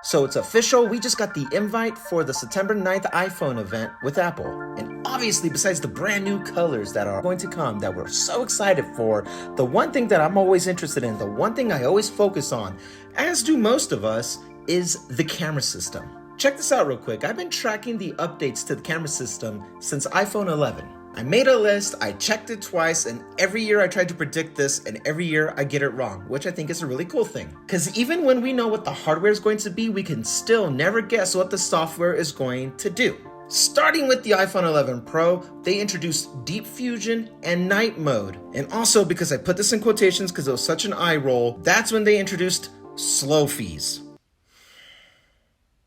So it's official, we just got the invite for the September 9th iPhone event with Apple. And obviously, besides the brand new colors that are going to come that we're so excited for, the one thing that I'm always interested in, the one thing I always focus on, as do most of us, is the camera system. Check this out real quick. I've been tracking the updates to the camera system since iPhone 11. I made a list, I checked it twice, and every year I tried to predict this, and every year I get it wrong, which I think is a really cool thing. Because even when we know what the hardware is going to be, we can still never guess what the software is going to do. Starting with the iPhone 11 Pro, they introduced Deep Fusion and Night Mode. And also, because I put this in quotations because it was such an eye roll, that's when they introduced slow fees.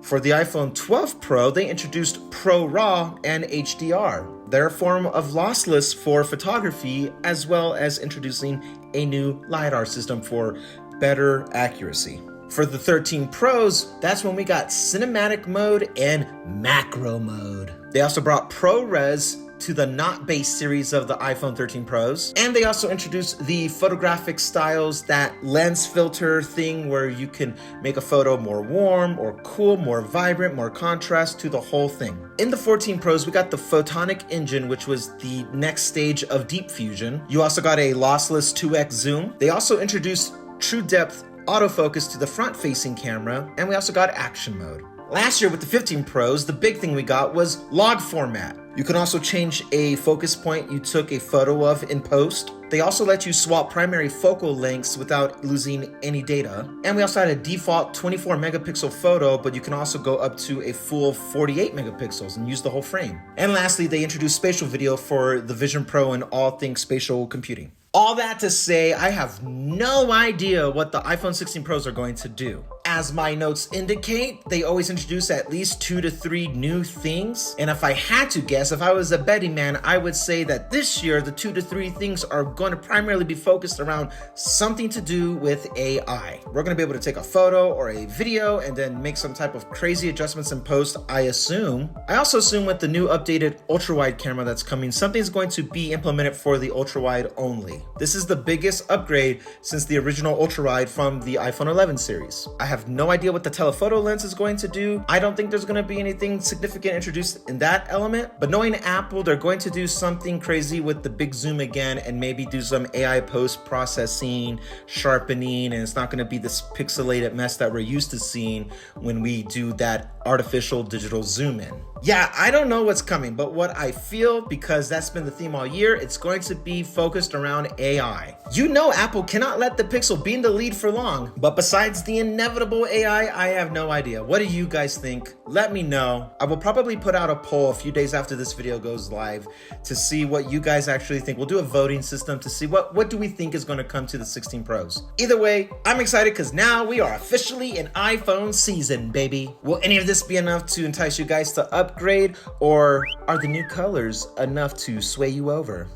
For the iPhone 12 Pro, they introduced ProRAW and HDR, their form of lossless for photography, as well as introducing a new LiDAR system for better accuracy. For the 13 Pros, that's when we got cinematic mode and macro mode. They also brought ProRes to the not base series of the iPhone 13 Pros. And they also introduced the photographic styles, that lens filter thing where you can make a photo more warm or cool, more vibrant, more contrast to the whole thing. In the 14 Pros, we got the Photonic Engine, which was the next stage of Deep Fusion. You also got a lossless 2x zoom. They also introduced True Depth autofocus to the front-facing camera, and we also got action mode. Last year with the 15 Pros, the big thing we got was log format. You can also change a focus point you took a photo of in post. They also let you swap primary focal lengths without losing any data. And we also had a default 24 megapixel photo, but you can also go up to a full 48 megapixels and use the whole frame. And lastly, they introduced spatial video for the Vision Pro and all things spatial computing. All that to say, I have no idea what the iPhone 16 Pros are going to do. As my notes indicate, they always introduce at least 2 to 3 new things. And if I had to guess, if I was a betting man, I would say that this year, the 2 to 3 things are going to primarily be focused around something to do with AI. We're going to be able to take a photo or a video and then make some type of crazy adjustments in post, I assume. I also assume with the new updated ultra-wide camera that's coming, something's going to be implemented for the ultra-wide only. This is the biggest upgrade since the original ultra-wide from the iPhone 11 series. I have no idea what the telephoto lens is going to do. I don't think there's going to be anything significant introduced in that element, but knowing Apple, they're going to do something crazy with the big zoom again and maybe do some AI post-processing, sharpening, and it's not going to be this pixelated mess that we're used to seeing when we do that artificial digital zoom in. Yeah, I don't know what's coming, but what I feel, because that's been the theme all year, it's going to be focused around AI. You know Apple cannot let the Pixel be in the lead for long, but besides the inevitable AI, I have no idea. What do you guys think? Let me know. I will probably put out a poll a few days after this video goes live to see what you guys actually think. We'll do a voting system to see what do we think is going to come to the 16 Pros. Either way, I'm excited because now we are officially in iPhone season, baby. Will any of this be enough to entice you guys to upgrade, or are the new colors enough to sway you over?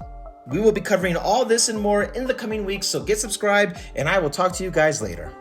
We will be covering all this and more in the coming weeks, so get subscribed and I will talk to you guys later.